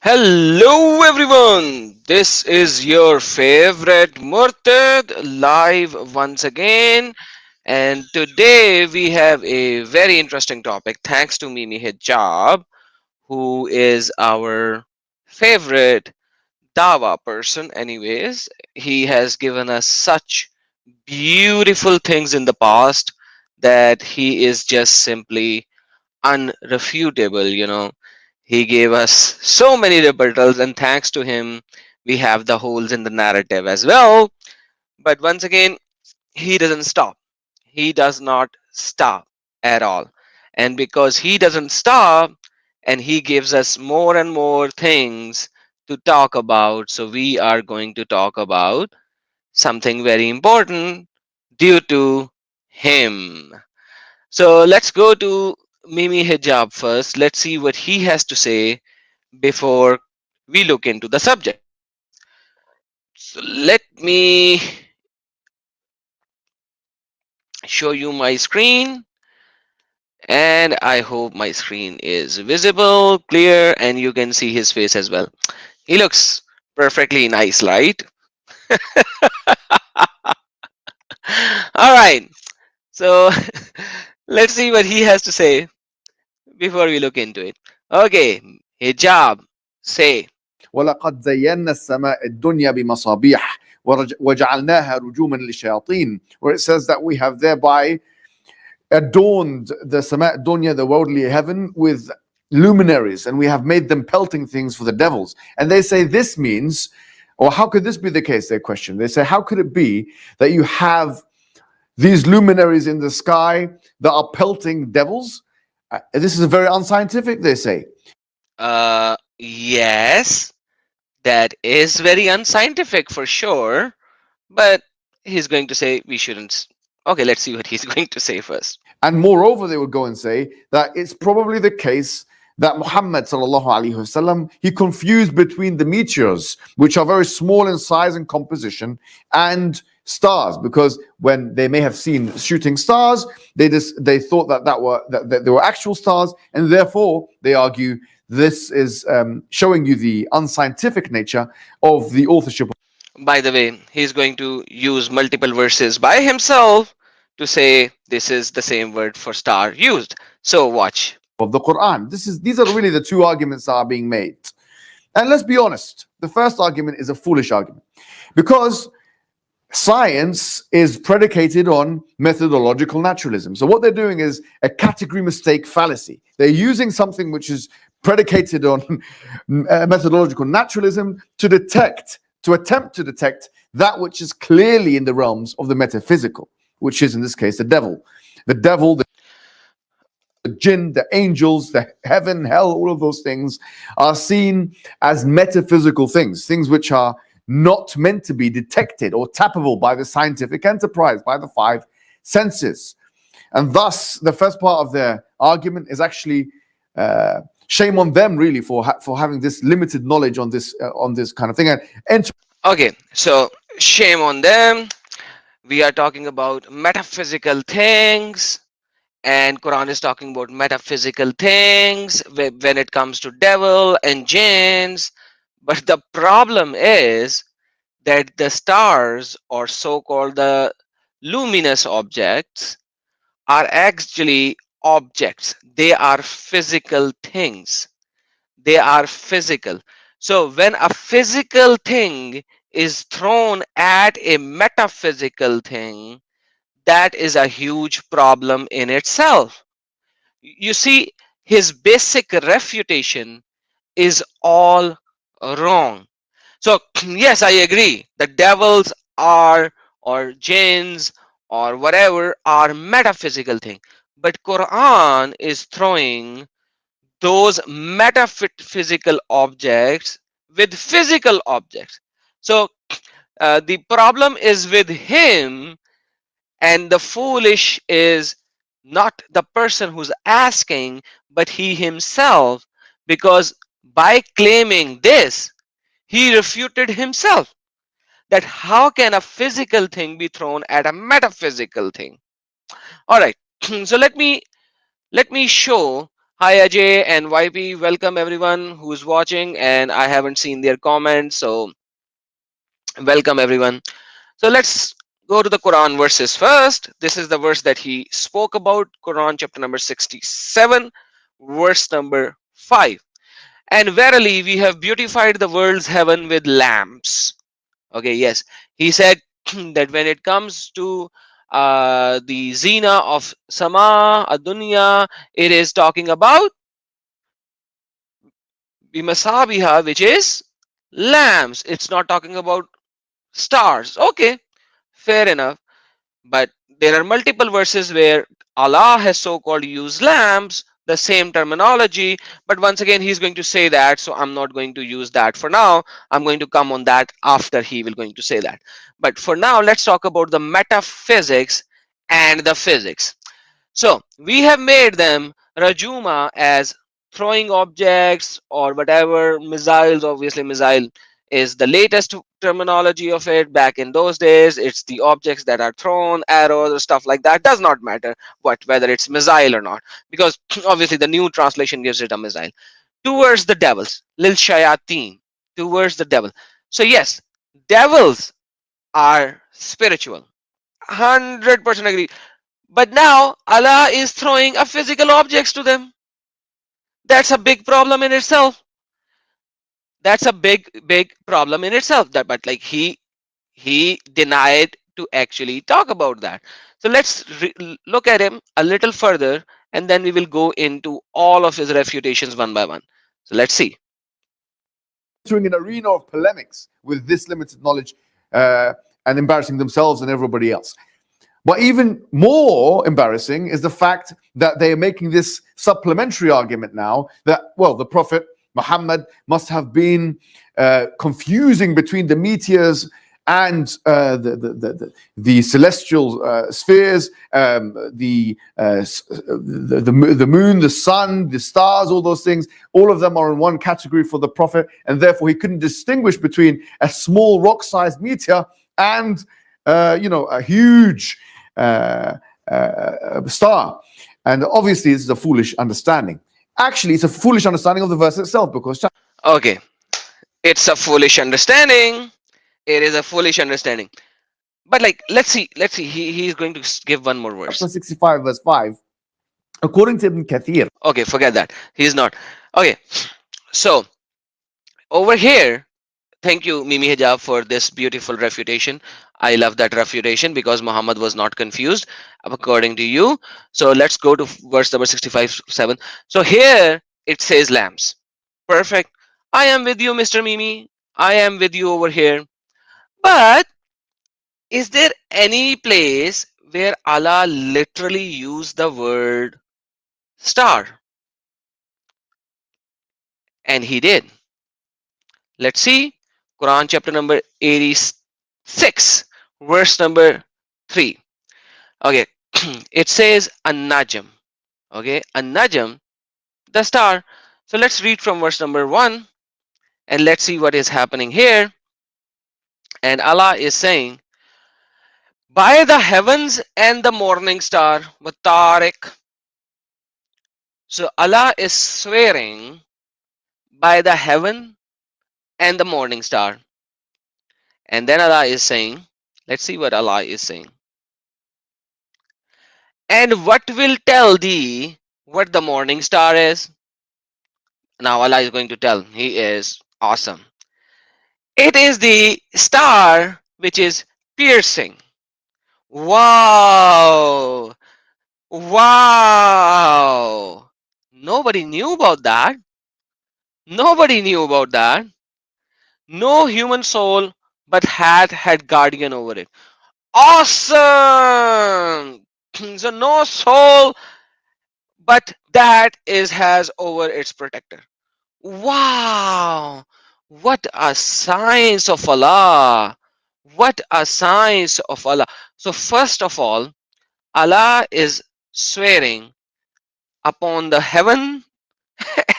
Hello everyone, this is your favorite Murtad live once again, and today we have a very interesting topic thanks to Mimi Hijab, who is our favorite Dawa person. Anyways, he has given us such beautiful things in the past that he is just simply unrefutable. He gave us so many rebuttals, and thanks to him, we have the holes in the narrative as well. But once again, he doesn't stop. He does not stop at all. And because he doesn't stop, and he gives us more and more things to talk about, so we are going to talk about something very important due to him. So let's go to Mimi Hijab first. Let's see what he has to say before we look into the subject. So let me show you my screen, and I hope my screen is visible, clear, and you can see his face as well. He looks perfectly nice, right? All right. So let's see what he has to say before we look into it. Okay, Hijab, say. ولقد زينا السماء الدنيا بمصابيح وجعلناها رجوما للشياطين, where it says that we have thereby adorned the Sama Dunya, the worldly heaven, with luminaries, and we have made them pelting things for the devils. And they say this means, or how could this be the case? They question. They say, how could it be that you have these luminaries in the sky that are pelting devils? This is very unscientific, they say. Yes, that is very unscientific for sure, but he's going to say we shouldn't. Okay, let's see what he's going to say first. And moreover, they would go and say that it's probably the case that Muhammad sallallahu alaihi wasallam, he confused between the meteors, which are very small in size and composition, and stars, because when they may have seen shooting stars, they thought that they were actual stars, and therefore they argue this is showing you the unscientific nature of the authorship By the way, he's going to use multiple verses by himself to say this is the same word for star used. So watch. of the Quran. These are really the two arguments that are being made. And let's be honest, the first argument is a foolish argument because science is predicated on methodological naturalism. So what they're doing is a category mistake fallacy. They're using something which is predicated on methodological naturalism to attempt to detect that which is clearly in the realms of the metaphysical, which is in this case the devil. The devil, the jinn, the angels, the heaven, hell, all of those things are seen as metaphysical things, things which are not meant to be detected or tappable by the scientific enterprise, by the five senses. And thus, the first part of their argument is actually shame on them, really, for having this limited knowledge on this kind of thing. And Okay, so shame on them. We are talking about metaphysical things, and Quran is talking about metaphysical things when it comes to devil and jinns. But the problem is that the stars, or so-called the luminous objects, are actually objects. They are physical things. They are physical. So when a physical thing is thrown at a metaphysical thing, that is a huge problem in itself. You see, his basic refutation is all wrong. So yes, I agree. The devils are, or jinns or whatever, are metaphysical thing. But Quran is throwing those metaphysical objects with physical objects. So the problem is with him, and the foolish is not the person who's asking, but he himself, because by claiming this, he refuted himself. That how can a physical thing be thrown at a metaphysical thing? All right. So let me show Hi Ajay and YP, welcome everyone who's watching, and I haven't seen their comments, so welcome everyone. So let's go to the Quran verses first. This is the verse that he spoke about, Quran chapter number 67, verse number 5. And verily we have beautified the world's heaven with lamps. Okay, yes. He said that when it comes to the zina of Sama, Adunya, it is talking about Bimasabiha, which is lamps. It's not talking about stars. Okay, fair enough. But there are multiple verses where Allah has so called used lamps, the same terminology. But once again, he's going to say that. So I'm not going to use that for now. I'm going to come on that after he will going to say that. But for now, let's talk about the metaphysics and the physics. So we have made them Rajuma as throwing objects or whatever missiles. Obviously, missile is the latest terminology of it. Back in those days, it's the objects that are thrown, arrows or stuff like that. Does not matter what whether it's missile or not, because obviously the new translation gives it a missile. Towards the devils, lil shayateen, towards the devil. So yes, devils are spiritual. 100% agree. But now Allah is throwing a physical objects to them. That's a big problem in itself. That's a big problem in itself. That but like he denied to actually talk about that. So let's look at him a little further, and then we will go into all of his refutations one by one. So let's see. Entering an arena of polemics with this limited knowledge and embarrassing themselves and everybody else. But even more embarrassing is the fact that they are making this supplementary argument now that, well, the Prophet Muhammad must have been confusing between the meteors and the celestial spheres, the moon, the sun, the stars, all those things. All of them are in one category for the Prophet, and therefore he couldn't distinguish between a small rock-sized meteor and a huge star. And obviously, this is a foolish understanding. Actually, it's a foolish understanding of the verse itself because Okay, it's a foolish understanding. It is a foolish understanding. But like, let's see. He's going to give one more verse. chapter 65, verse 5, according to Ibn Kathir, Okay, forget that. He's not. Okay, so over here, thank you, Mimi Hijab, for this beautiful refutation. I love that refutation because Muhammad was not confused, according to you. So let's go to verse number 65 7. So here it says lambs. Perfect. I am with you, Mr. Mimi. I am with you over here. But is there any place where Allah literally used the word star? And he did. Let's see. Quran chapter number 86, verse number 3. Okay. It says an-najm. Okay. An-najm, the star. So let's read from verse number 1 and let's see what is happening here. And Allah is saying, by the heavens and the morning star, with Tariq. So Allah is swearing by the heaven and the morning star. And then Allah is saying, let's see what Allah is saying. And what will tell thee what the morning star is? Now Allah is going to tell. He is awesome. It is the star which is piercing. Wow. Wow. Nobody knew about that. Nobody knew about that. No human soul but had guardian over it. Awesome. So no soul but that is has over its protector. Wow, what a science of Allah! What a science of Allah! So first of all, Allah is swearing upon the heaven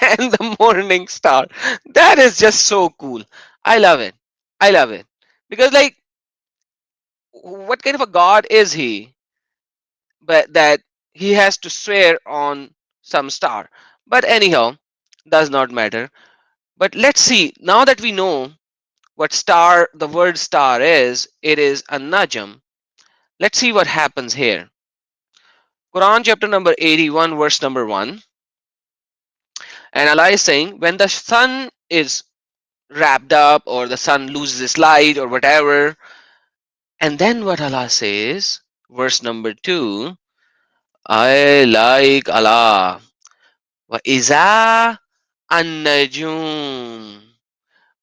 and the morning star. That is just so cool. I love it. I love it. Because like, what kind of a God is he? But that he has to swear on some star. But anyhow, does not matter. But let's see, now that we know what star, the word star is, it is a najm. Let's see what happens here. Quran chapter number 81, verse number 1. And Allah is saying, when the sun is wrapped up or the sun loses its light or whatever, and then what Allah says, verse number 2, I like Allah. Wa iza an-najum.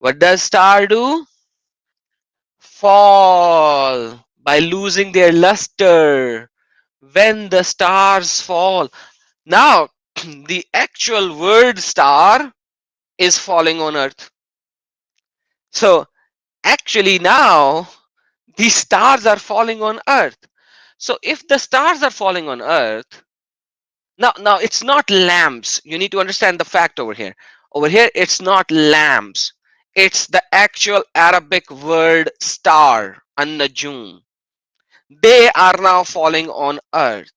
What does star do? Fall by losing their luster. When the stars fall. Now, the actual word star is falling on earth. So, actually, now the stars are falling on earth. So, if the stars are falling on earth, now it's not lamps. You need to understand the fact over here. Over here, it's not lamps. It's the actual Arabic word star, an-najum. They are now falling on earth.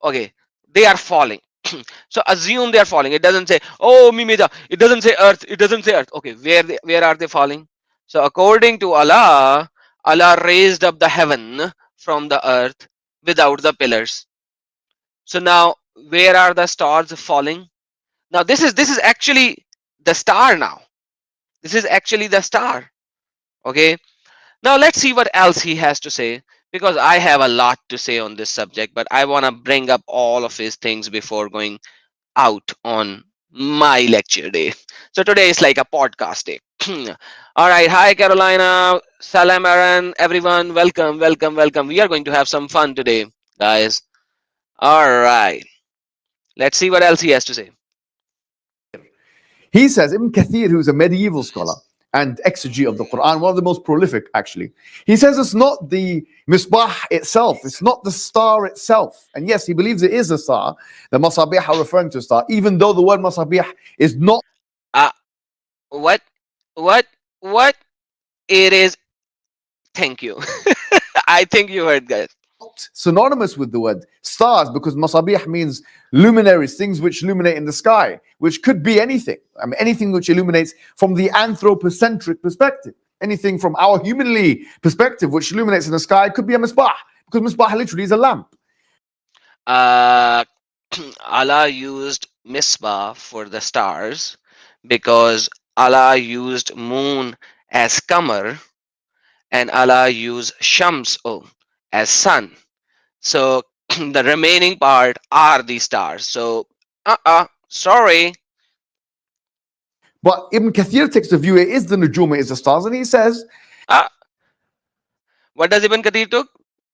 Okay, they are falling. So assume they are falling. It doesn't say, oh Mimida, it doesn't say earth, it doesn't say earth. Okay, where are they falling? So according to Allah, Allah raised up the heaven from the earth without the pillars. So now where are the stars falling? Now this is actually the star now. This is actually the star. Okay. Now let's see what else he has to say, because I have a lot to say on this subject, but I want to bring up all of his things before going out on my lecture day. So today is like a podcast day. All right. Hi, Carolina. Salam, Aaron. Everyone. Welcome, welcome, welcome. We are going to have some fun today, guys. All right. Let's see what else he has to say. He says, Ibn Kathir, who's a medieval scholar and exegete of the Quran, one of the most prolific actually, he says it's not the misbah itself, it's not the star itself. And yes, he believes it is a star. The masabih are referring to a star, even though the word masabih is not Uh, what? What? What? It is. Thank you. I think you heard, guys. synonymous with the word stars, because masabih means luminaries, things which illuminate in the sky, which could be anything. I mean, anything which illuminates from the anthropocentric perspective. Anything from our humanly perspective which illuminates in the sky could be a misbah, because misbah literally is a lamp. Uh, Allah used misbah for the stars because Allah used moon as qamar and Allah used shams as sun. So the remaining part are the stars. So sorry. But Ibn Kathir takes the view it is the nujum, it is the stars, and he says Uh, what does Ibn Kathir took?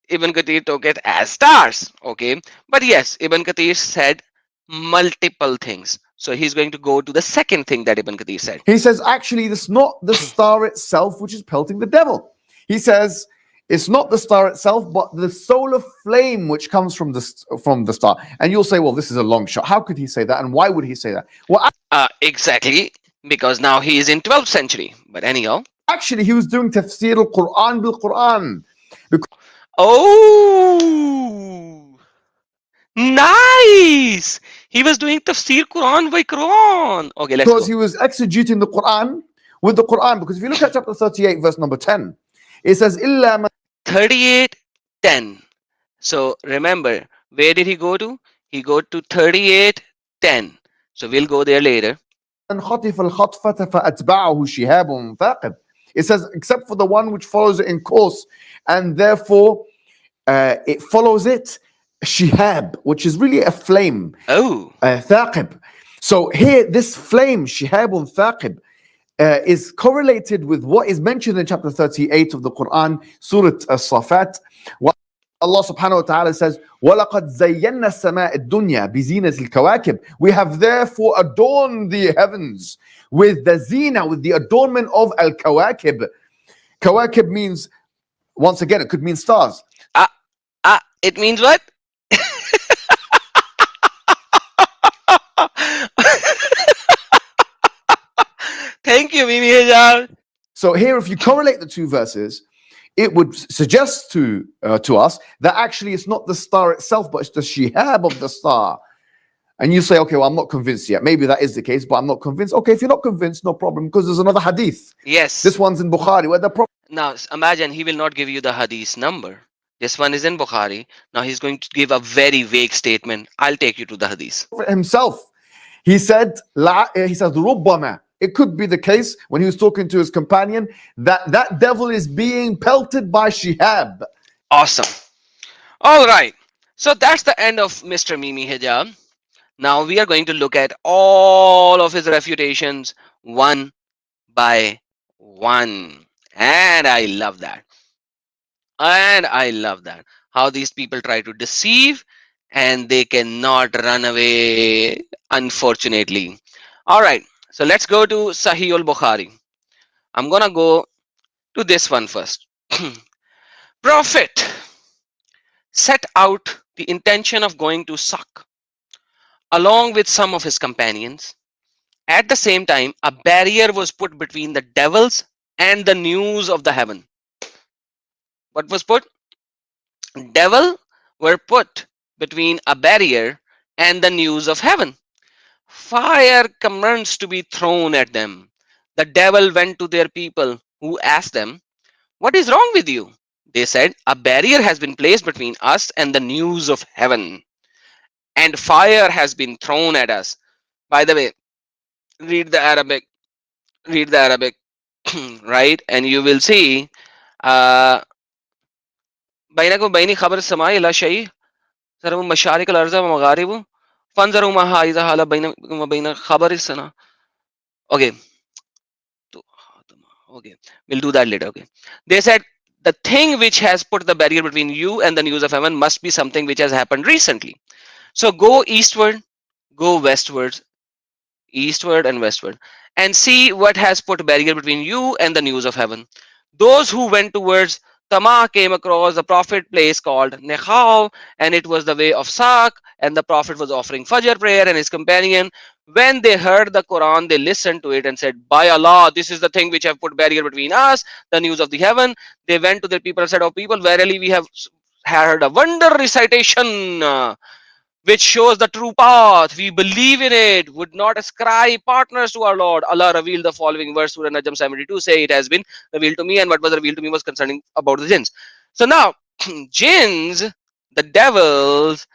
Ibn Kathir took it as stars. Okay. But yes, Ibn Kathir said multiple things. So he's going to go to the second thing that Ibn Kathir said. He says, actually, it's not the star itself which is pelting the devil. He says, it's not the star itself, but the solar flame which comes from the star. And you'll say, well, this is a long shot. How could he say that? And why would he say that? Well, Exactly, because now he is in 12th century. But anyhow. actually, he was doing tafsir al-Quran bil-Quran. Oh, nice. He was doing tafsir Quran by Quran. Okay, let's Because go. he was exegeting the Quran with the Quran. Because if you look at chapter 38, verse number 10, it says, إِلَّا 38:10. So remember, where did he go to? He go to 38:10. So we'll go there later. مَنْ خَطِفَ الْخَطْفَةَ فَأَتْبَعَهُ شِهَابٌ ثَاقِبٌ. It says, except for the one which follows it in course, and therefore it follows it, shihab, which is really a flame, Oh, thaqib. So here, this flame, shihabun thaqib, is correlated with what is mentioned in chapter 38 of the Quran, Surah As-Safat. Allah subhanahu wa ta'ala says, وَلَقَدْ زَيَّنَّا السَّمَاءَ الدُّنْيَا بِزِينَةِ الْكَوَاكِبِ. We have therefore adorned the heavens with the zina, with the adornment of al-kawakib. Kawakib means, once again, it could mean stars. it means what? Thank you, Mimi Hijab. So here, if you correlate the two verses, it would suggest to us that actually it's not the star itself, but it's the shihab of the star and you say, okay, well, I'm not convinced yet. Maybe that is the case, but I'm not convinced. Okay, if you're not convinced, no problem, because there's another hadith. Yes. This one's in Bukhari where the Prophet Now imagine he will not give you the hadith number. This one is in Bukhari. Now he's going to give a very vague statement. I'll take you to the hadith. himself, he said, he says, Rubbama. It could be the case when he was talking to his companion that that devil is being pelted by Shihab. Awesome. All right. So that's the end of Mr. Mimi Hijab. Now we are going to look at all of his refutations one by one. And I love that. And I love that. How these people try to deceive and they cannot run away, unfortunately. All right. So let's go to Sahih al Bukhari. I'm going to go to this one first. Prophet set out the intention of going to Sak along with some of his companions. At the same time, a barrier was put between the devils and the news of the heaven. What was put? Devil were put between a barrier and the news of heaven. Fire commenced to be thrown at them. The devil went to their people, who asked them, "What is wrong with you?" They said, "A barrier has been placed between us and the news of heaven, and fire has been thrown at us." By the way, read the Arabic, read the Arabic, right? And you will see, uh, بينكم وبين خبر السماء لا شيء ترى مشارق الأرض ومغارب فانظروا ما إذا حال بينكم وبين خبر السماء. Okay, okay, we'll do that later. Okay, they said the thing which has put the barrier between you and the news of heaven must be something which has happened recently. So go eastward, go westward, eastward and westward, and see what has put barrier between you and the news of heaven. Those who went towards Tama came across a prophet place called Nekhao, and it was the way of Sak, and the prophet was offering Fajr prayer and his companion. When they heard the Quran, they listened to it and said, "By Allah, this is the thing which have put barrier between us, the news of the heaven." They went to their people and said, "Oh people, verily we have heard a wonder recitation which shows the true path. We believe in it, would not ascribe partners to our Lord." Allah revealed the following verse, Surah Najm 72, say, "It has been revealed to me, and what was revealed to me was concerning about the jinns." So now, jinns, the devils,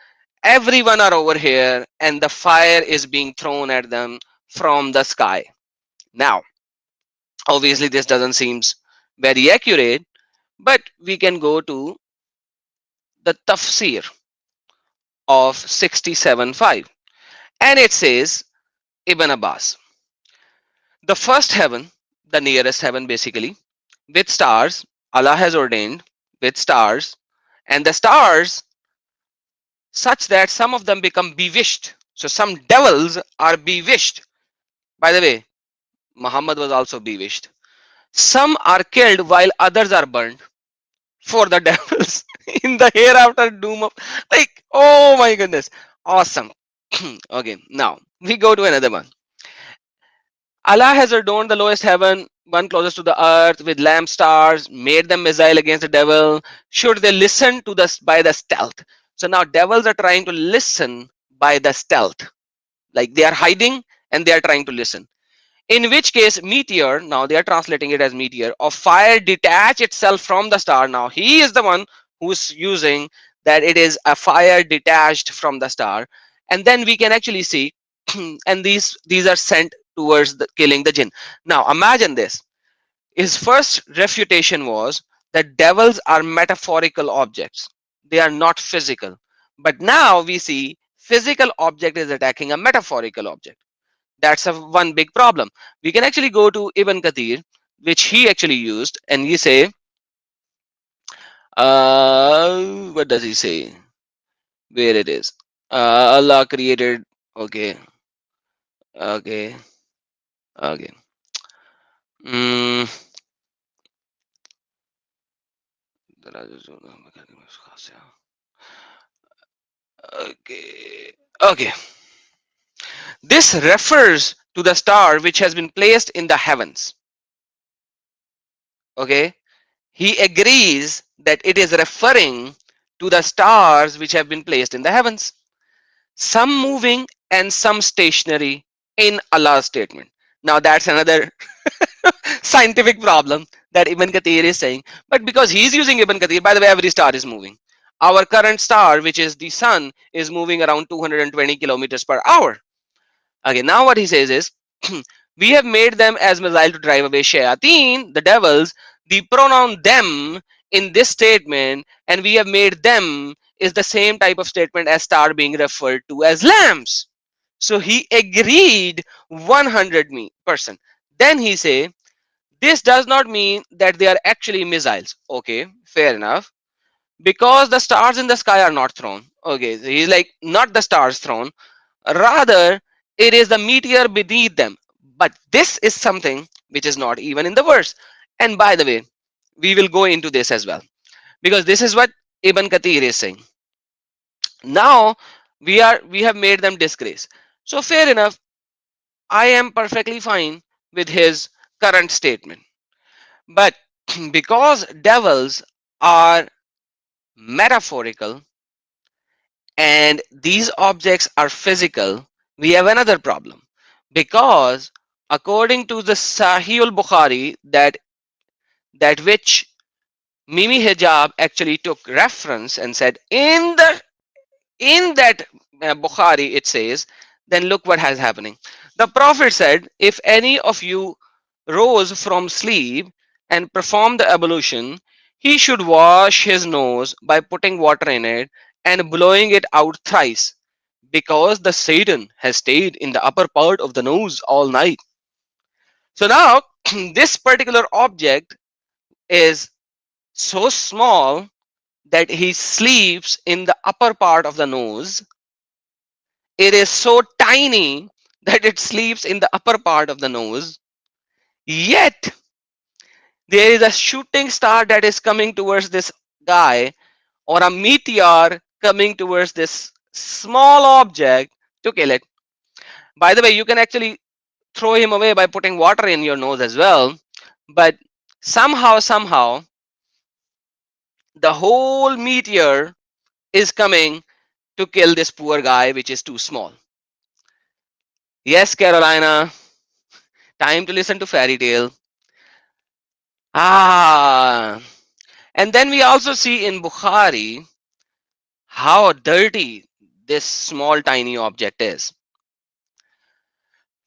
everyone are over here, and the fire is being thrown at them from the sky. Now, obviously, this doesn't seem very accurate, but we can go to the tafsir of 67.5, and it says, Ibn Abbas, the first heaven, the nearest heaven basically, with stars, Allah has ordained with stars, and the stars such that some of them become bewitched. So some devils are bewitched. By the way, Muhammad was also bewitched. Some are killed while others are burned for the devils in the hereafter doom of, like, oh my goodness, awesome. Okay, now we go to another one. Allah has adorned the lowest heaven, one closest to the earth, with lamp stars, made them missile against the devil. Should they listen to this by the stealth? So now devils are trying to listen by the stealth, like they are hiding and they are trying to listen. In which case, meteor, now they are translating it as meteor, of fire detach itself from the star. Now he is the one who's using that it is a fire detached from the star. And then we can actually see, and these are sent towards the, killing the jinn. Now imagine this. His first refutation was that devils are metaphorical objects. They are not physical. But now we see physical object is attacking a metaphorical object. That's a one big problem. We can actually go to Ibn Kathir, which he actually used, and he say, what does he say? Where it is? Allah created. Okay, okay, okay. Mm, okay, okay. This refers to the star which has been placed in the heavens. Okay, he agrees that it is referring to the stars which have been placed in the heavens, some moving and some stationary in Allah's statement. Now that's another scientific problem that Ibn Kathir is saying. But because he's using Ibn Kathir, by the way, every star is moving. Our current star, which is the sun, is moving around 220 kilometers per hour. Okay, now what he says is, we have made them as missile to drive away shayateen, the devils. The pronoun them in this statement, and we have made them, is the same type of statement as star being referred to as lamps. So he agreed 100%. Then he say, this does not mean that they are actually missiles. Okay, fair enough. Because the stars in the sky are not thrown. Okay, so he's like, not the stars thrown, rather it is the meteor beneath them. But this is something which is not even in the verse. And by the way, we will go into this as well, because this is what Ibn Kathir is saying. Now we have made them disgrace. So fair enough, I am perfectly fine with his current statement. But because devils are metaphorical and these objects are physical, we have another problem. Because according to the Sahih al-Bukhari, that which Mimi Hijab actually took reference and said, in that Bukhari it says, then look what has happening. The Prophet said, if any of you rose from sleep and performed the ablution, he should wash his nose by putting water in it and blowing it out thrice, because the Satan has stayed in the upper part of the nose all night. So now this particular object is so small that he sleeps in the upper part of the nose. It is so tiny that it sleeps in the upper part of the nose. Yet there is a shooting star that is coming towards this guy, or a meteor coming towards this small object to kill it. By the way, you can actually throw him away by putting water in your nose as well. But somehow, the whole meteor is coming to kill this poor guy, which is too small. Yes, Carolina, time to listen to fairy tale. Ah, and then we also see in Bukhari how dirty this small tiny object is.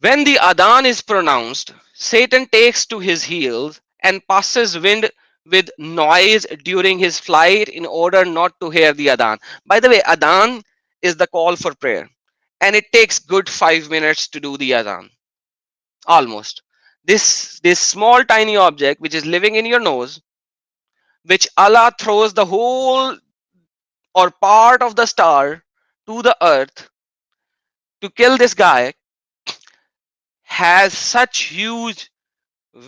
When the Adhan is pronounced, Satan takes to his heels and passes wind with noise during his flight in order not to hear the Adhan. By the way, Adhan is the call for prayer, and it takes good 5 minutes to do the Adhan. Almost. This small tiny object which is living in your nose, which Allah throws the whole or part of the star to the earth to kill this guy, has such huge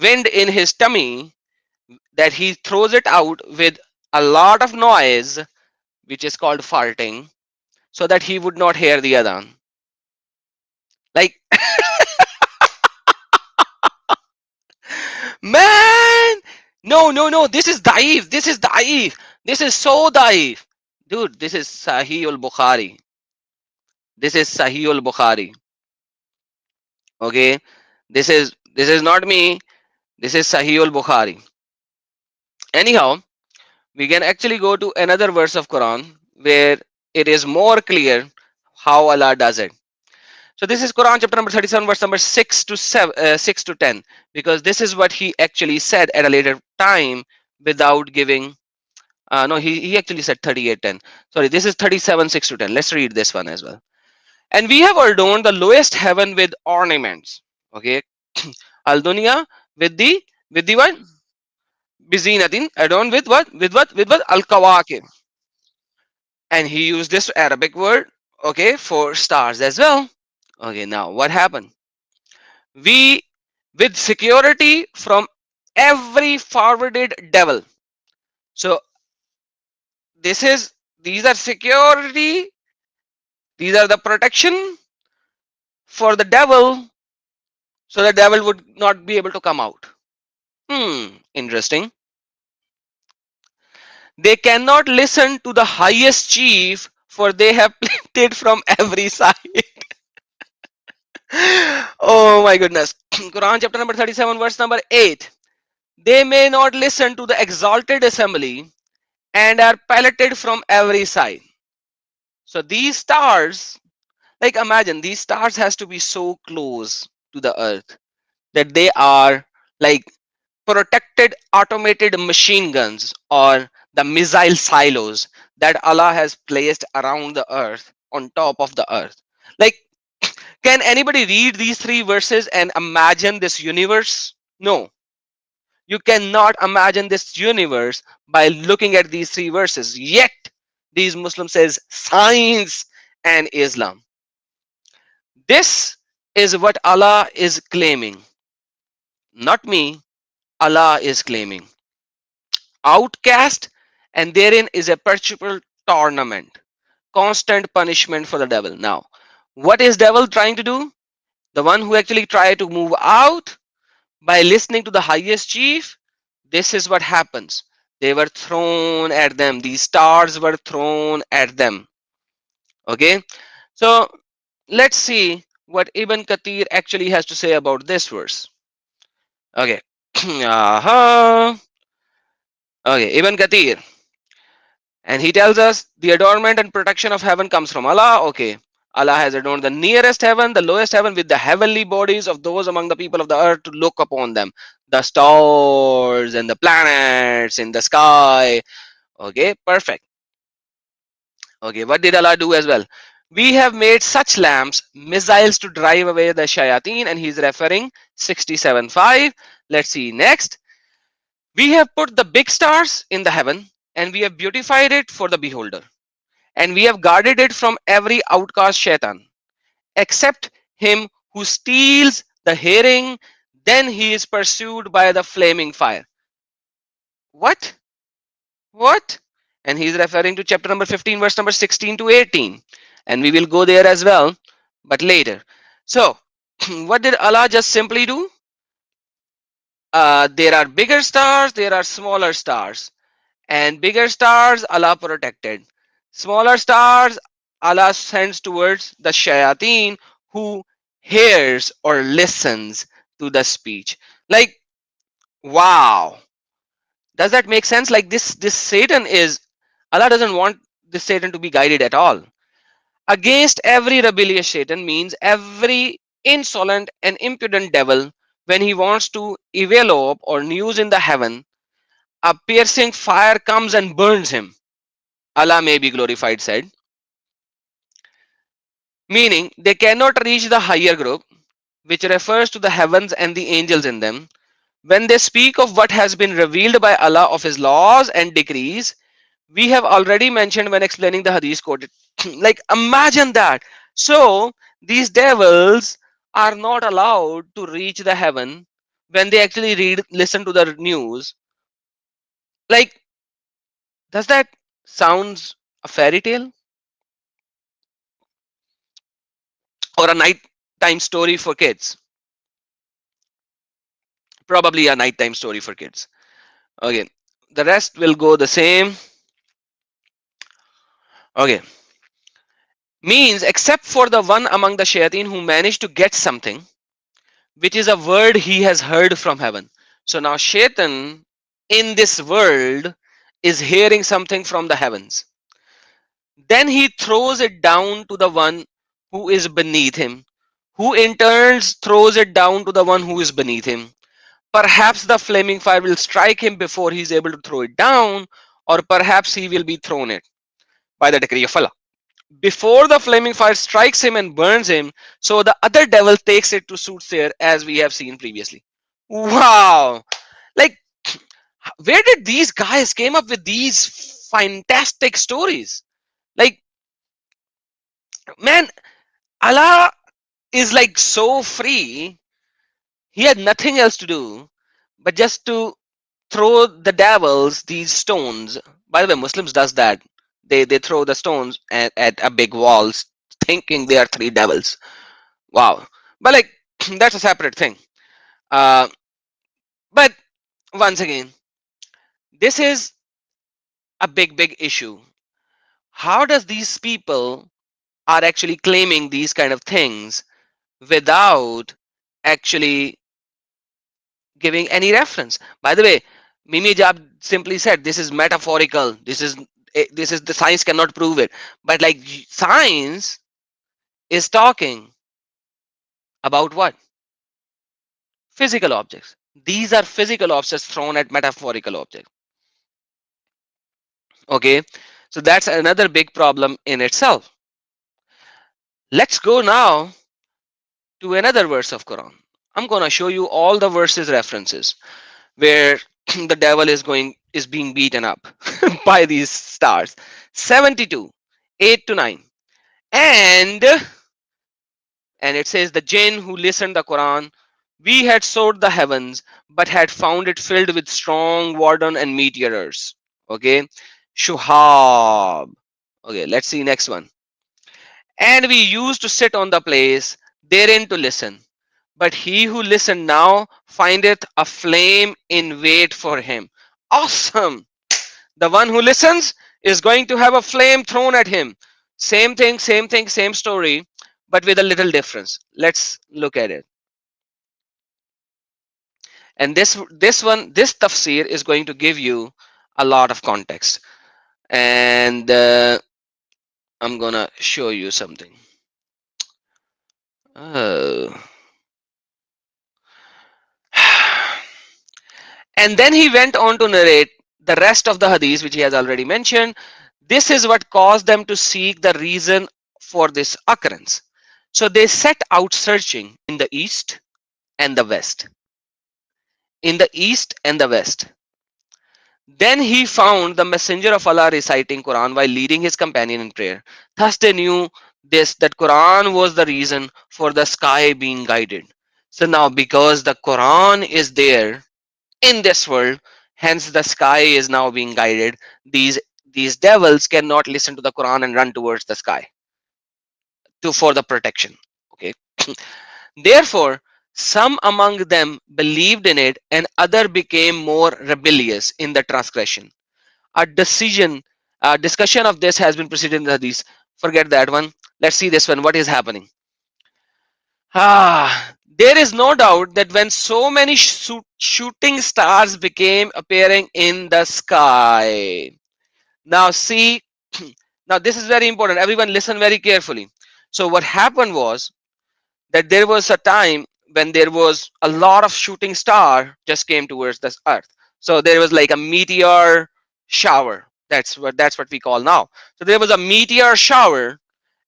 wind in his tummy that he throws it out with a lot of noise, which is called farting, so that he would not hear the adhan. Like, man, no, this is daif, this is so daif. Dude, this is Sahih al-Bukhari. This is Sahih al-Bukhari. Okay, this is not me. This is Sahih al-Bukhari. Anyhow, we can actually go to another verse of Quran where it is more clear how Allah does it. So this is Quran chapter number 37, verse number 6 to 10, because this is what he actually said at a later time without giving. No, he actually said 38:10. Sorry, this is 37, 6 to 10. Let's read this one as well. And we have adorned the lowest heaven with ornaments. Okay, al dunya with the what? Bizinatin, adorned with what? With what? Al kawakib. And he used this Arabic word, okay, for stars as well. Okay, now what happened? We, with security from every forwarded devil. So these are security, these are the protection for the devil, so the devil would not be able to come out. Interesting. They cannot listen to the highest chief, for they have planted from every side. Oh my goodness. Quran chapter number 37, verse number 8. They may not listen to the exalted assembly and are pelleted from every side. So these stars, like imagine these stars has to be so close to the earth that they are like protected automated machine guns or the missile silos that Allah has placed around the earth on top of the earth. Like, can anybody read these three verses and imagine this universe? No, you cannot imagine this universe by looking at these three verses. Yet, these Muslims says science and Islam. This is what Allah is claiming, not me. Allah is claiming. Outcast, and therein is a perpetual tournament, constant punishment for the devil. Now, what is devil trying to do? The one who actually tried to move out by listening to the highest chief, this is what happens. They were thrown at them. These stars were thrown at them. Okay, so let's see what Ibn Kathir actually has to say about this verse. Okay, okay, Ibn Kathir. And he tells us the adornment and protection of heaven comes from Allah. Okay. Allah has adorned the nearest heaven, the lowest heaven with the heavenly bodies of those among the people of the earth to look upon them. The stars and the planets in the sky. Okay, perfect. Okay, what did Allah do as well? We have made such lamps, missiles to drive away the shayateen, and he's referring 67:5. Let's see next. We have put the big stars in the heaven, and we have beautified it for the beholder. And we have guarded it from every outcast shaitan, except him who steals the hearing, then he is pursued by the flaming fire. What? What? And he is referring to chapter number 15, verse number 16 to 18. And we will go there as well, but later. So, what did Allah just simply do? There are bigger stars, there are smaller stars. And bigger stars Allah protected. Smaller stars Allah sends towards the shayateen who hears or listens to the speech. Like, wow, does that make sense? Like this Satan is, Allah doesn't want this Satan to be guided at all. Against every rebellious Satan means every insolent and impudent devil, when he wants to envelop or news in the heaven, a piercing fire comes and burns him. Allah may be glorified said, meaning they cannot reach the higher group, which refers to the heavens and the angels in them. When they speak of what has been revealed by Allah of His laws and decrees, we have already mentioned when explaining the hadith quoted. Like, imagine that. So, these devils are not allowed to reach the heaven when they actually listen to the news. Like, does that sounds a fairy tale or a nighttime story for kids? Probably a nighttime story for kids. Okay, the rest will go the same. Okay, means except for the one among the shayateen who managed to get something, which is a word he has heard from heaven. So now shaitan in this world is hearing something from the heavens. Then he throws it down to the one who is beneath him, who in turns throws it down to the one who is beneath him. Perhaps the flaming fire will strike him before he is able to throw it down, or perhaps he will be thrown it by the decree of Allah before the flaming fire strikes him and burns him. So the other devil takes it to soothsayer, as we have seen previously. Wow! Like, where did these guys came up with these fantastic stories? Like, man, Allah is like so free. He had nothing else to do but just to throw the devils these stones. By the way, Muslims does that. They throw the stones at a big walls, thinking they are three devils. Wow. But like, that's a separate thing. Uh, but once again, this is a big issue. How does these people are actually claiming these kind of things without actually giving any reference. By the way, Mimi Jab simply said this is metaphorical. This is the science cannot prove it. But like science is talking about what? Physical objects. These are physical objects thrown at metaphorical objects. Okay, so that's another big problem in itself. Let's go now to another verse of Quran. I'm gonna show you all the verses references where the devil is being beaten up by these stars. 72, 8 to 9. And and it says the jinn who listened the Quran, we had sowed the heavens, but had found it filled with strong warden and meteors. Okay. Shuhab. Okay, let's see next one. And we used to sit on the place therein to listen. But he who listened now findeth a flame in wait for him. Awesome. The one who listens is going to have a flame thrown at him. Same thing, same story, but with a little difference. Let's look at it. And this tafsir is going to give you a lot of context. And I'm gonna show you something. Oh. And then he went on to narrate the rest of the hadith, which he has already mentioned. This is what caused them to seek the reason for this occurrence. So they set out searching in the east and the west. In the east and the west. Then he found the messenger of Allah reciting Quran while leading his companion in prayer. Thus they knew this that Quran was the reason for the sky being guided. So now because the Quran is there in this world, hence the sky is now being guided. These devils cannot listen to the Quran and run towards the sky to for the protection. Okay. Therefore, some among them believed in it, and other became more rebellious in the transgression. A discussion of this has been preceded in the hadith. Forget that one. Let's see this one. What is happening? There is no doubt that when so many shooting stars became appearing in the sky. Now, see, now this is very important. Everyone, listen very carefully. So, what happened was that there was a time when there was a lot of shooting star just came towards the earth. So there was like a meteor shower. That's what we call now. So there was a meteor shower,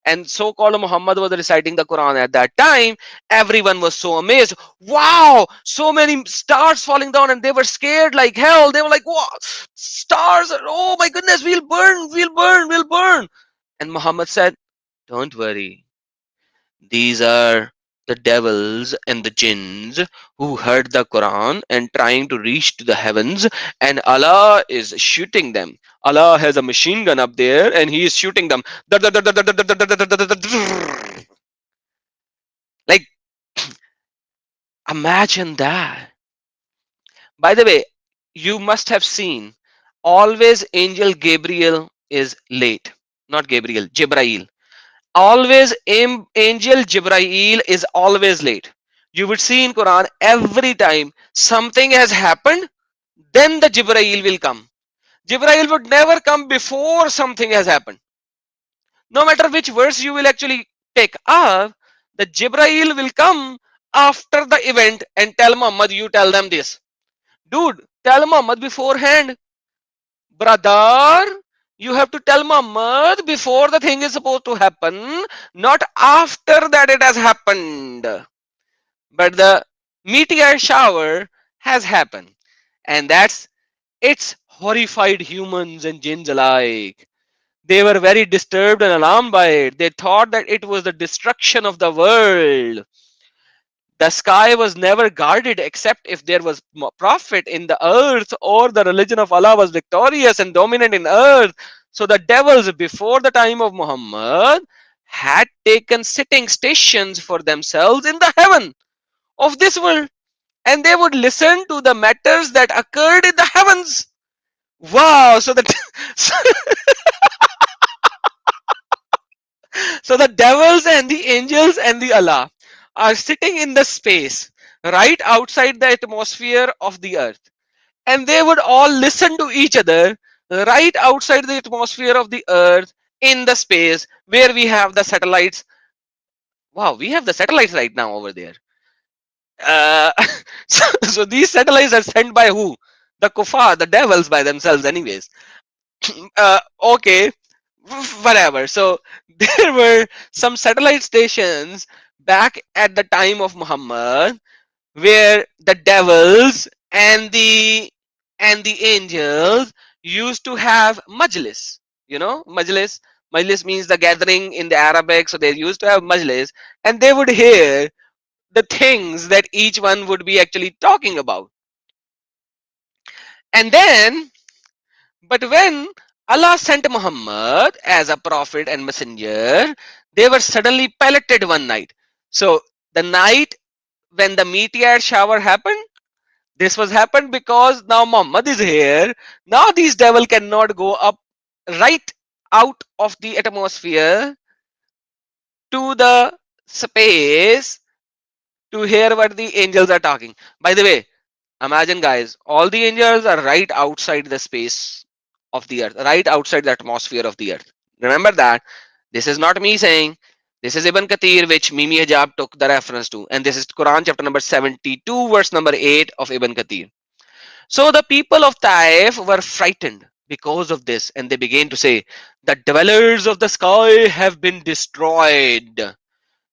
and so-called Muhammad was reciting the Quran at that time. Everyone was so amazed. Wow, so many stars falling down, and they were scared like hell. They were like, "Wow, stars! Oh my goodness, we'll burn, we'll burn, we'll burn!" And Muhammad said, "Don't worry. These are the devils and the jinns who heard the Quran and trying to reach to the heavens, and Allah is shooting them. Allah has a machine gun up there and He is shooting them. Like, imagine that. By the way, you must have seen always Angel Gabriel is late. Not Gabriel, Jibrail. Always angel Jibrail is always late. You would see in Quran every time something has happened, then the Jibrail will come. Jibrail would never come before something has happened. No matter which verse you will actually pick up, the Jibrail will come after the event and tell Muhammad, you tell them this. Dude, tell Muhammad beforehand. Brother, you have to tell Muhammad before the thing is supposed to happen, not after that it has happened. But the meteor shower has happened, and it's horrified humans and jinns alike. They were very disturbed and alarmed by it. They thought that it was the destruction of the world. The sky was never guarded except if there was profit in the earth, or the religion of Allah was victorious and dominant in earth. So the devils before the time of Muhammad had taken sitting stations for themselves in the heaven of this world, and they would listen to the matters that occurred in the heavens. Wow. So the devils and the angels and the Allah are sitting in the space right outside the atmosphere of the earth, and they would all listen to each other right outside the atmosphere of the earth in the space where we have the satellites. Wow, we have the satellites right now over there. uh, so these satellites are sent by who? The kuffar, the devils by themselves anyways. Okay, whatever. So there were some satellite stations back at the time of Muhammad where the devils and the angels used to have majlis. You know, majlis means the gathering in the Arabic. So they used to have majlis, and they would hear the things that each one would be actually talking about. And then, but when Allah sent Muhammad as a prophet and messenger, they were suddenly pelleted one night. So the night when the meteor shower happened, this was happened because now Muhammad is here. Now these devil cannot go up right out of the atmosphere to the space to hear what the angels are talking. By the way, imagine guys, all the angels are right outside the space of the earth, right outside the atmosphere of the earth. Remember that. This is not me saying. This is Ibn Kathir, which Mimi Hijab took the reference to. And this is Quran chapter number 72, verse number 8 of Ibn Kathir. So the people of Taif were frightened because of this, and they began to say, the dwellers of the sky have been destroyed.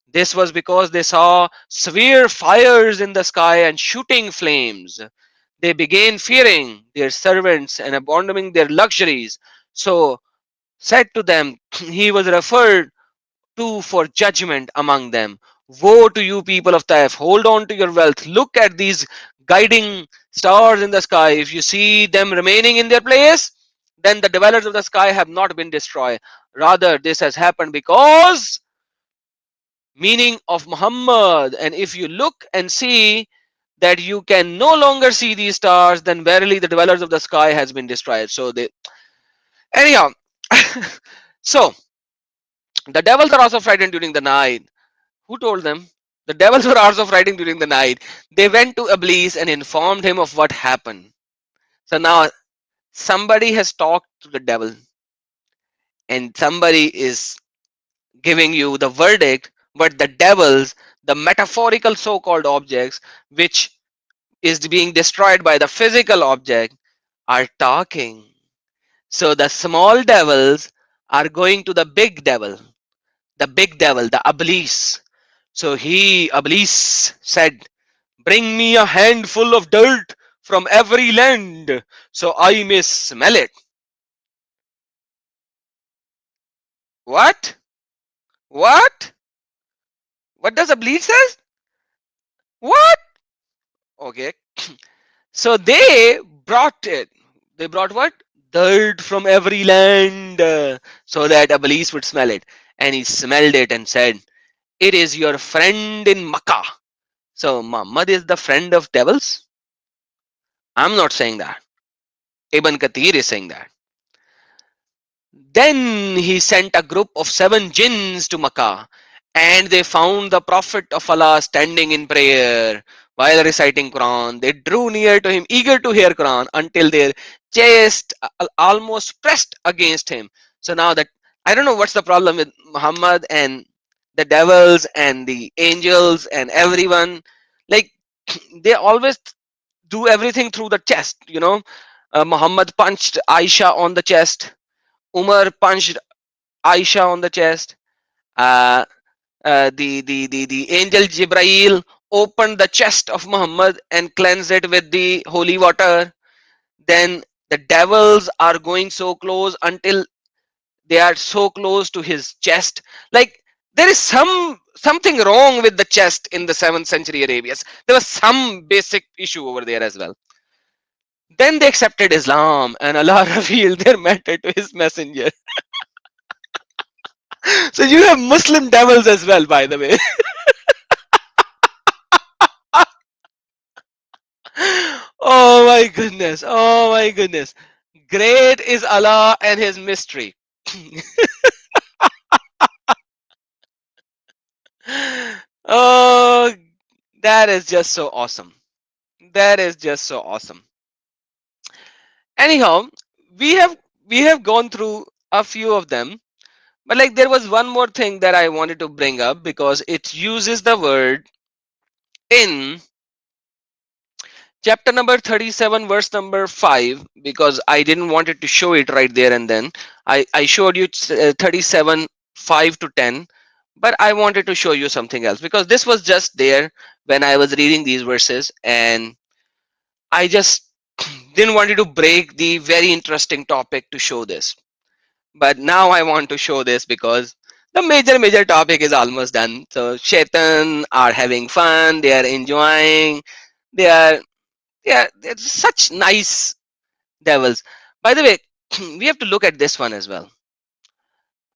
This was because they saw severe fires in the sky and shooting flames. They began fearing their servants and abandoning their luxuries. So said to them, he was referred to for judgment among them. Woe to you, people of Taif! Hold on to your wealth. Look at these guiding stars in the sky. If you see them remaining in their place, then the dwellers of the sky have not been destroyed. Rather, this has happened because meaning of Muhammad. And if you look and see that you can no longer see these stars, then verily the dwellers of the sky has been destroyed. So they anyhow. So the devils are also frightened during the night. Who told them? The devils were also frightened during the night. They went to Iblis and informed him of what happened. So now somebody has talked to the devil, and somebody is giving you the verdict, but the devils, the metaphorical so-called objects, which is being destroyed by the physical object, are talking. So the small devils are going to the big devil, the Iblis. So Iblis said, bring me a handful of dirt from every land so I may smell it. What? What? What does Iblis says? What? Okay. So they brought it. They brought what? Dirt from every land so that Iblis would smell it. And he smelled it and said, it is your friend in Makkah. So Muhammad is the friend of devils? I'm not saying that. Ibn Kathir is saying that. Then he sent a group of 7 jinns to Makkah, and they found the Prophet of Allah standing in prayer while reciting Quran. They drew near to him, eager to hear Quran, until their chest almost pressed against him. So now that I don't know what's the problem with Muhammad and the devils and the angels and everyone, like they always do everything through the chest. Muhammad punched Aisha on the chest. Umar punched Aisha on the chest. Uh, the angel Jibrail opened the chest of Muhammad and cleansed it with the holy water. Then the devils are going so close until they are so close to his chest. Like there is something wrong with the chest in the 7th century Arabians. There was some basic issue over there as well. Then they accepted Islam and Allah revealed their matter to his messenger. So you have Muslim devils as well, by the way. Oh my goodness. Oh my goodness. Great is Allah and His mystery. Oh, that is just so awesome. That is just so awesome. Anyhow, we have we have gone through a few of them, but like there was one more thing that I wanted to bring up because it uses the word in chapter number 37 verse number 5, because I didn't want it to show it right there and then. I showed you 37 5 to 10, but I wanted to show you something else because this was just there when I was reading these verses, and I just didn't want you to break the very interesting topic to show this. But now I want to show this because the major topic is almost done. So Shaitan are having fun, they are enjoying, they are they're such nice devils. By the way, we have to look at this one as well.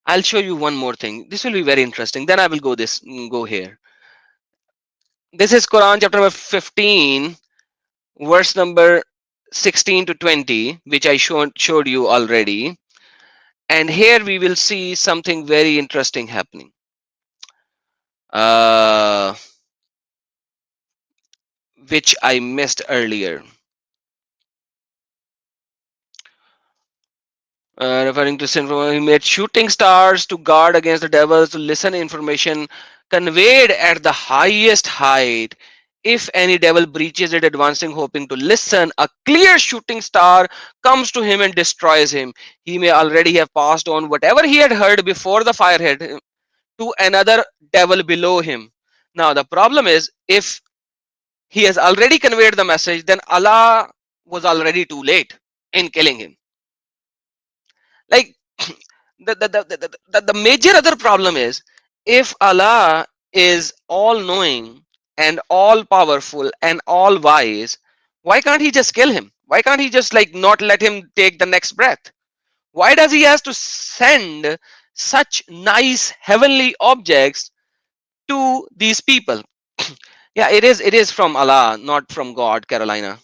I'll show you one more thing. This will be very interesting. Then I will go here. This is Quran chapter number 15, verse number 16 to 20, which I showed you already. And here we will see something very interesting happening. Uh, which I missed earlier. Referring to sin from he made shooting stars to guard against the devils, to listen information conveyed at the highest height. If any devil breaches it, advancing, hoping to listen, a clear shooting star comes to him and destroys him. He may already have passed on whatever he had heard before the fire hit him to another devil below him. Now, the problem is if he has already conveyed the message, then Allah was already too late in killing him. Like the major other problem is if Allah is all knowing and all powerful and all wise, why can't he just kill him? Why can't he just like not let him take the next breath? Why does he has to send such nice heavenly objects to these people? Yeah, it is from Allah, not from God, Carolina.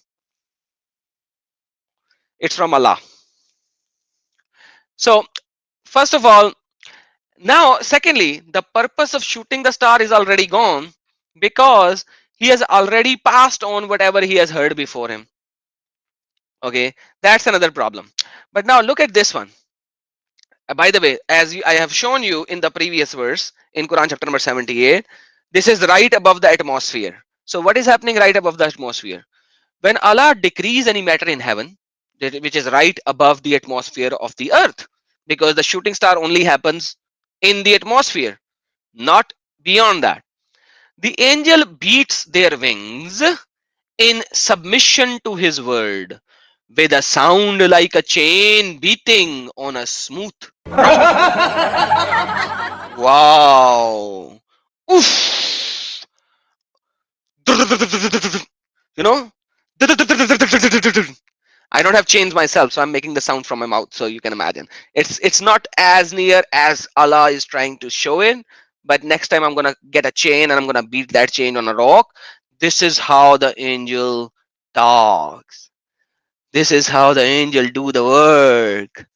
It's from Allah. So first of all, now, secondly, the purpose of shooting the star is already gone because he has already passed on whatever he has heard before him. Okay, that's another problem. But now look at this one. By the way, I have shown you in the previous verse in Quran chapter number 78, this is right above the atmosphere. So, what is happening right above the atmosphere? When Allah decrees any matter in heaven, which is right above the atmosphere of the earth, because the shooting star only happens in the atmosphere, not beyond that. The angel beats their wings in submission to his word with a sound like a chain beating on a smooth rock. Wow. Oof. You know? I don't have chains myself, so I'm making the sound from my mouth, so you can imagine. It's not as near as Allah is trying to show it, but next time I'm gonna get a chain and I'm gonna beat that chain on a rock. This is how the angel talks. This is how the angel do the work.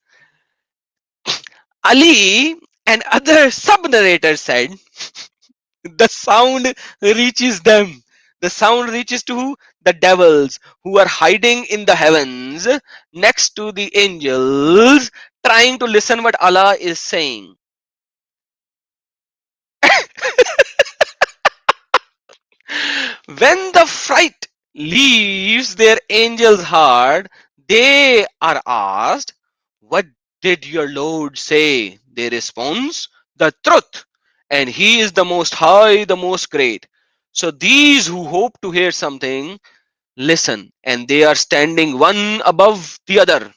Ali and other sub-narrators said the sound reaches them. The sound reaches to who? The devils who are hiding in the heavens next to the angels, trying to listen what Allah is saying. When the fright leaves their angel's heart, they are asked, "What did your Lord say?" They respond, "The truth, and He is the Most High, the Most Great." So these who hope to hear something listen, and they are standing one above the other.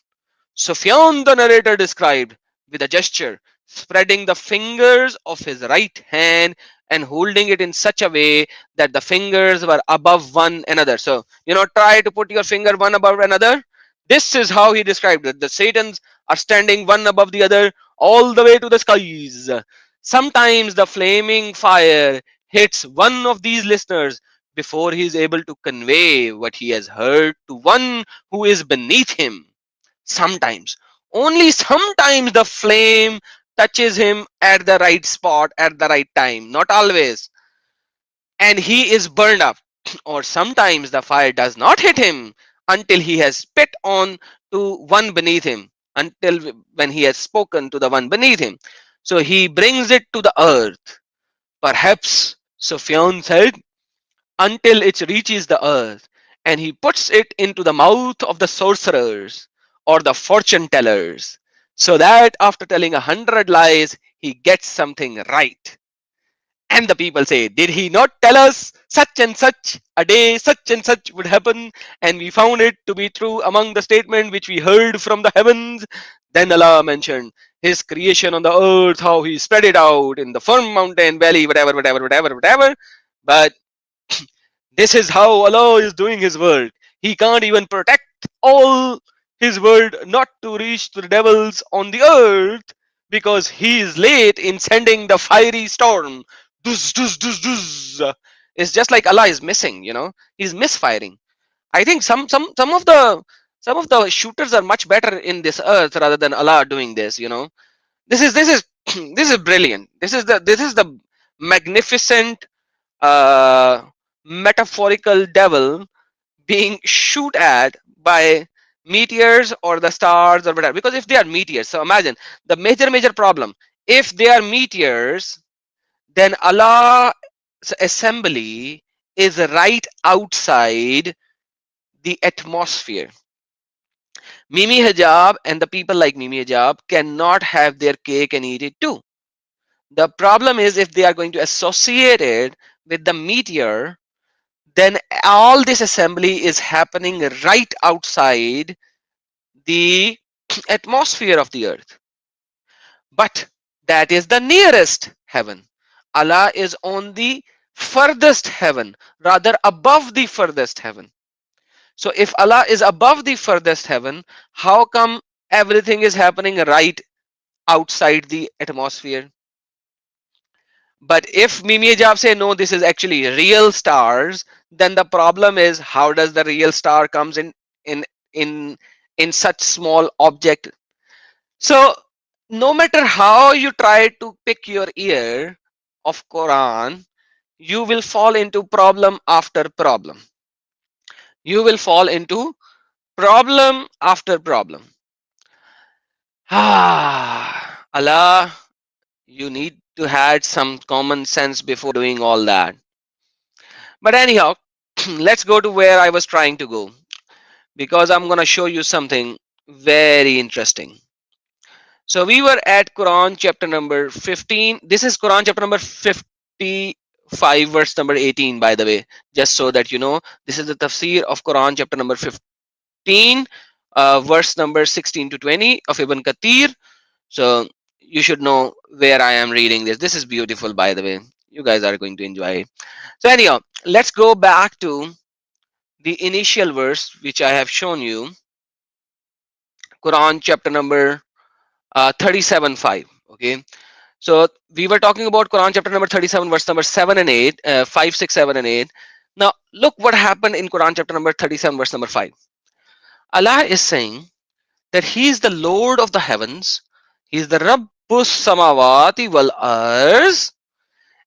Sufyan, the narrator, described with a gesture, spreading the fingers of his right hand and holding it in such a way that the fingers were above one another. So, try to put your finger one above another. This is how he described it. The Satans are standing one above the other all the way to the skies. Sometimes the flaming fire hits one of these listeners before he is able to convey what he has heard to one who is beneath him. Sometimes, only sometimes, the flame touches him at the right spot at the right time, not always. and he is burned up. Or sometimes the fire does not hit him until he has spit on to one beneath him, until when he has spoken to the one beneath him. So he brings it to the earth. Perhaps, Sufyan said, until it reaches the earth, and he puts it into the mouth of the sorcerers or the fortune tellers, so that after telling 100 lies, he gets something right. And the people say, did he not tell us such and such a day, such and such would happen? And we found it to be true among the statement which we heard from the heavens. Then Allah mentioned his creation on the earth, how he spread it out in the firm mountain valley, whatever, whatever, whatever, whatever. But this is how Allah is doing his work. He can't even protect all his word not to reach to the devils on the earth because he is late in sending the fiery storm. Duz, duz, duz, duz. It's just like Allah is missing, He's misfiring. I think some of the shooters are much better in this earth rather than Allah doing this. This is this is brilliant. This is the magnificent uh, metaphorical devil being shoot at by meteors or the stars or whatever. Because if they are meteors, so imagine the major problem. If they are meteors, then Allah's assembly is right outside the atmosphere. Mimi Hijab and the people like Mimi Hijab cannot have their cake and eat it too. The problem is if they are going to associate it with the meteor, then all this assembly is happening right outside the atmosphere of the earth. But that is the nearest heaven. Allah is on the furthest heaven, rather above the furthest heaven. So if Allah is above the furthest heaven, how come everything is happening right outside the atmosphere? But if Mimi Jab say no, this is actually real stars, then the problem is how does the real star comes in in in such small object? So no matter how you try to pick your ear of Quran, you will fall into problem after problem. You will fall into problem after problem. Ah, Allah, you need to had some common sense before doing all that. But anyhow, let's go to where I was trying to go because I'm going to show you something very interesting. So we were at Quran chapter number 15. This is Quran chapter number 55, verse number 18, by the way, just so that you know. This is the tafsir of Quran chapter number 15, verse number 16 to 20 of Ibn Kathir. So you should know where I am reading this. This is beautiful, by the way. You guys are going to enjoy it. So anyhow, let's go back to the initial verse which I have shown you, Quran chapter number 37:5. Okay, so we were talking about Quran chapter number 37, verse number 7 and 8, 5, 6, 7, and 8. Now look what happened in Quran chapter number 37, verse number 5. Allah is saying that He is the Lord of the heavens, He is the Rabbus Samawati wal Ars,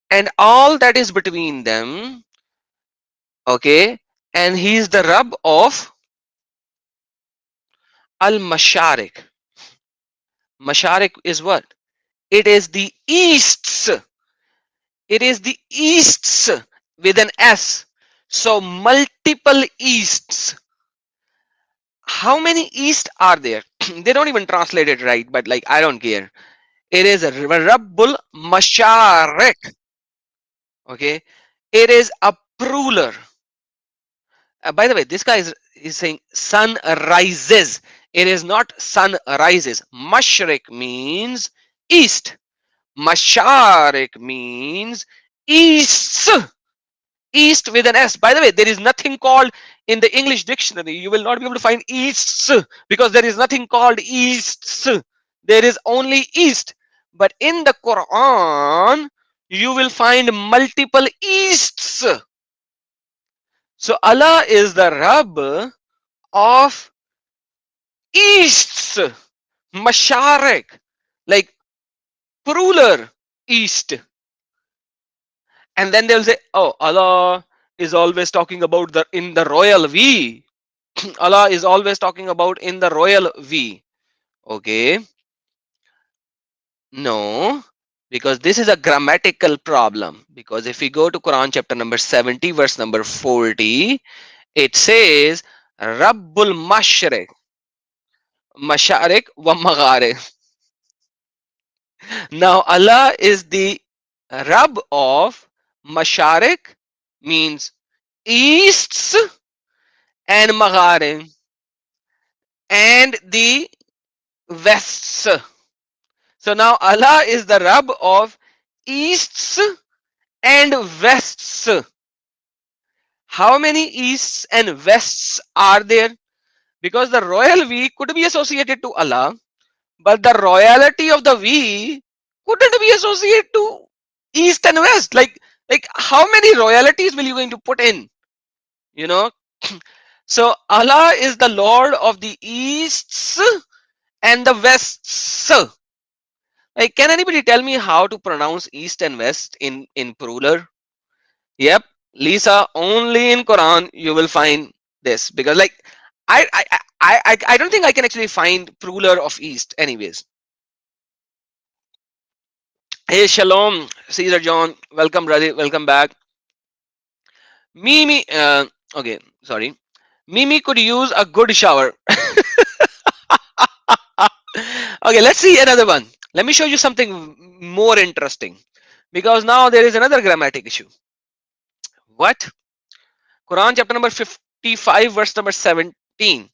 and all that is between them. Okay, and He is the Rabb of Al Masharik. Masharik is what? It is the easts. It is the easts with an S. So multiple easts. How many east are there? They don't even translate it right, but like I don't care. It is a Rabbul Masharik. Okay. It is a ruler. By the way, this guy is saying sun rises. It is not sun rises. Mashrik means east. Masharik means east. East with an S. By the way, there is nothing called in the English dictionary. You will not be able to find easts because there is nothing called easts. There is only east. But in the Quran, you will find multiple easts. So Allah is the Rabb of easts, Masharik, like ruler, east. And then they'll say, oh, Allah is always talking about the in the royal we. Allah is always talking about in the royal we. Okay, no, because this is a grammatical problem. Because if we go to Quran chapter number 70, verse number 40, it says Rabbul Mashriq, Masharik wa Magharib. Now Allah is the Rabb of Masharik, means easts, and Magharib, and the wests. So now Allah is the Rabb of easts and wests. How many easts and wests are there? Because the royal we could be associated to Allah, but the royalty of the we couldn't be associated to east and west. Like how many royalties will you going to put in? You know. So Allah is the Lord of the easts and the wests. Like, can anybody tell me how to pronounce east and west in plural? Yep, Lisa. Only in Quran you will find this, because like I don't think I can actually find plural of east. Anyways, hey, shalom, Caesar John. Welcome, brother. Welcome back. Mimi. Okay, sorry. Mimi could use a good shower. Okay, let's see another one. Let me show you something more interesting, because now there is another grammatic issue. What? Quran chapter number 55, verse number 17.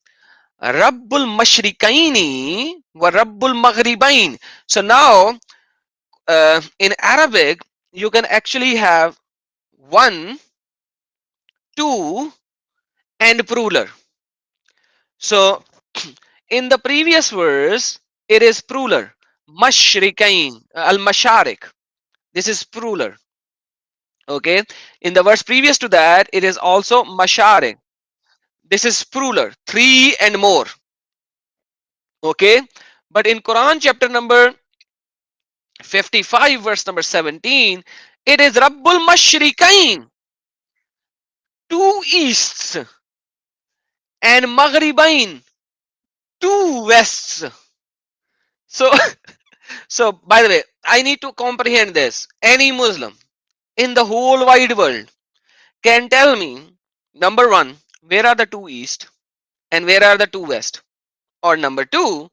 Rabbul Mashriqaini wa Rabbul Maghribain. So now in Arabic, you can actually have one, two, and plural. So in the previous verse, it is plural. Mashriqain, al Masharik. This is plural. Okay. In the verse previous to that, it is also Masharik. This is plural. Three and more. Okay. But in Quran chapter number 55, verse number 17, it is Rabbul Mashriqain, two easts, and Maghribain, two wests. So, so by the way, I need to comprehend this. Any Muslim in the whole wide world can tell me, number one, where are the two east and where are the two west? Or number two,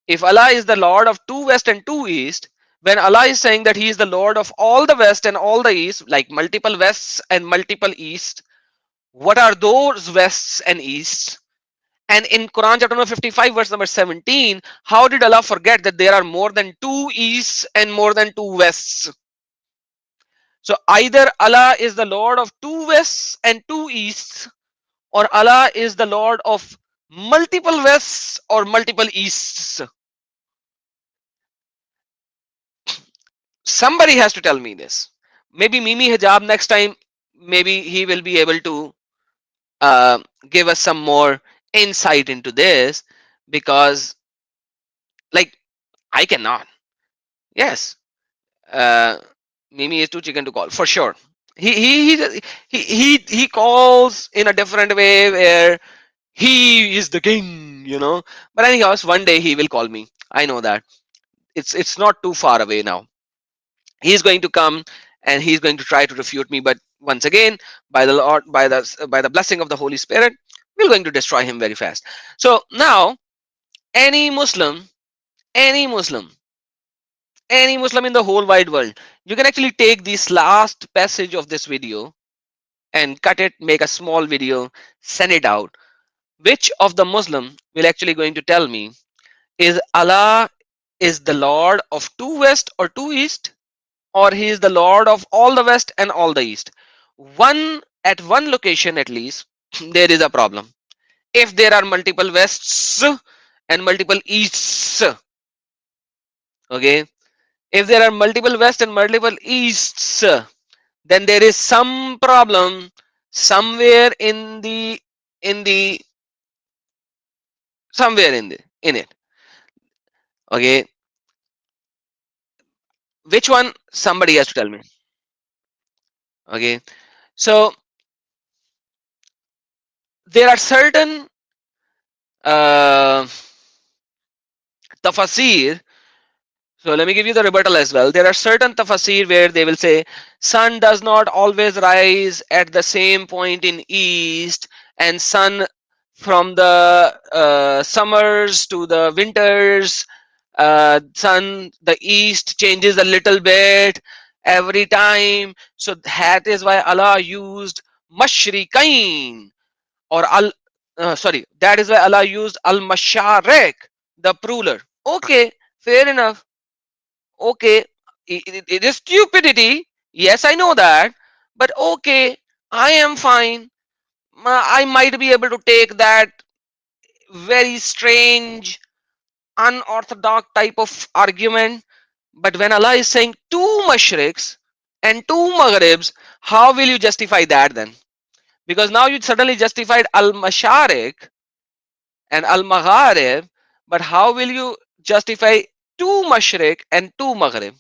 if Allah is the Lord of two west and two east, when Allah is saying that He is the Lord of all the west and all the east, like multiple wests and multiple east, what are those wests and easts? And in Quran chapter number 55, verse number 17, how did Allah forget that there are more than two easts and more than two wests? So either Allah is the Lord of two wests and two easts, or Allah is the Lord of multiple wests or multiple easts. Somebody has to tell me this. Maybe Mimi Hijab next time, maybe he will be able to uh, give us some more insight into this, because like I cannot. Yes, uh, Mimi is too chicken to call for sure. He calls in a different way where he is the king, you know. But anyhow, one day he will call me. I know that it's not too far away now. He's going to come and he's going to try to refute me, but once again, by the Lord, by the blessing of the Holy Spirit, we're going to destroy him very fast. So now any muslim any muslim any muslim in the whole wide world, you can actually take this last passage of this video and cut it, make a small video, send it out. Which of the muslim will actually going to tell me, is Allah is the Lord of two west or two east, or he is the Lord of all the west and all the east? One, at one location at least, there is a problem. If there are multiple wests and multiple easts, okay, if there are multiple west and multiple easts, then there is some problem somewhere in the somewhere in it. Okay, which one? Somebody has to tell me. Okay, so there are certain uh, tafasir. So let me give you the rebuttal as well. There are certain tafasir where they will say sun does not always rise at the same point in east, and sun from the summers to the winters, sun the east changes a little bit every time. So that is why Allah used mashriqain or al. Sorry, that is why Allah used al masharek, the ruler. Okay, fair enough. Okay, it is stupidity. Yes, I know that. But okay, I am fine. I might be able to take that very strange, unorthodox type of argument. But when Allah is saying two mashriks and two maghribs, how will you justify that then? Because now you suddenly justified al masharik and al magharib, but how will you justify two mashrik and two maghrib?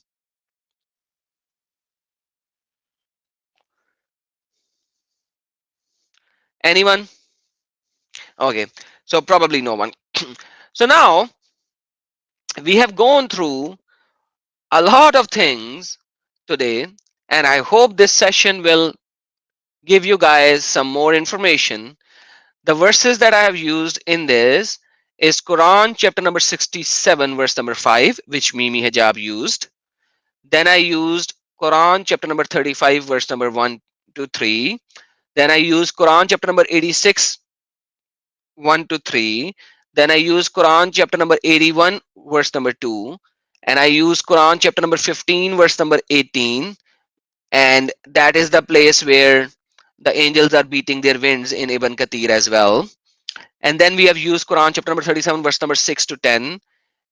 Anyone? Okay, so probably no one. So now we have gone through a lot of things today, and I hope this session will give you guys some more information. The verses that I have used in this is Quran chapter number 67, verse number 5, which Mimi Hijab used. Then I used Quran chapter number 35, verse number 1 to 3. Then I used Quran chapter number 86, 1 to 3. Then I use Quran chapter number 81, verse number 2. And I use Quran chapter number 15, verse number 18. And that is the place where the angels are beating their winds in Ibn Kathir as well. And then we have used Quran chapter number 37, verse number 6 to 10.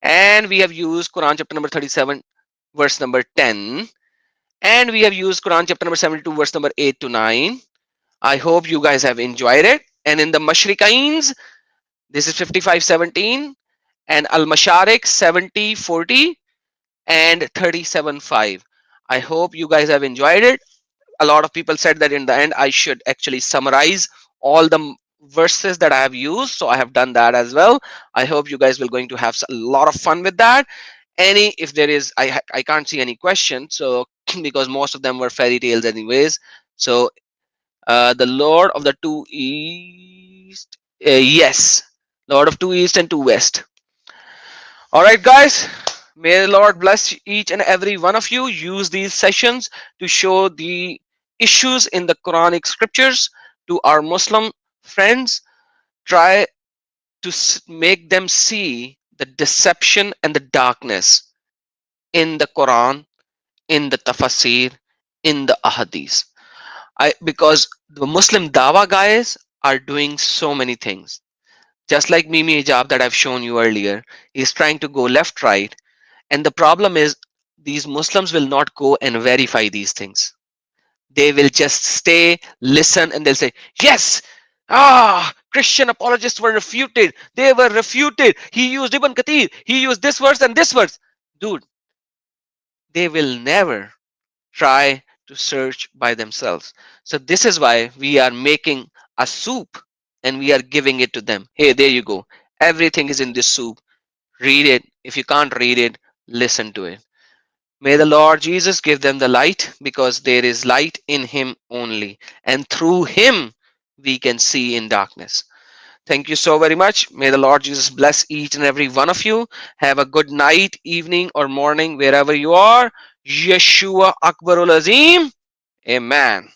And we have used Quran chapter number 37, verse number 10. And we have used Quran chapter number 72, verse number 8 to 9. I hope you guys have enjoyed it. And in the Mashriqains, this is 55:17, and Al Masharik 70:40 and 37:5. I hope you guys have enjoyed it. A lot of people said that in the end I should actually summarize all the verses that I have used, so I have done that as well. I hope you guys will going to have a lot of fun with that. Any, if there is, I can't see any questions, so because most of them were fairy tales anyways. So the Lord of the two east, yes, Lord of two east and two west. All right, guys. May the Lord bless each and every one of you. Use these sessions to show the issues in the Quranic scriptures to our Muslim friends. Try to make them see the deception and the darkness in the Quran, in the tafsir, in the ahadith. Because the Muslim dawa guys are doing so many things. Just like Mimi Hijab that I've shown you earlier, he's trying to go left, right. And the problem is, these Muslims will not go and verify these things. They will just stay, listen, and they'll say, yes, Christian apologists were refuted. They were refuted. He used Ibn Kathir. He used this verse and this verse. Dude, they will never try to search by themselves. So this is why we are making a soup and we are giving it to them. Hey, there you go. Everything is in this soup. Read it. If you can't read it, listen to it. May the Lord Jesus give them the light, because there is light in him only, and through him we can see in darkness. Thank you so very much. May the Lord Jesus bless each and every one of you. Have a good night, evening, or morning, wherever you are. Yeshua Akbarul Azim. Amen.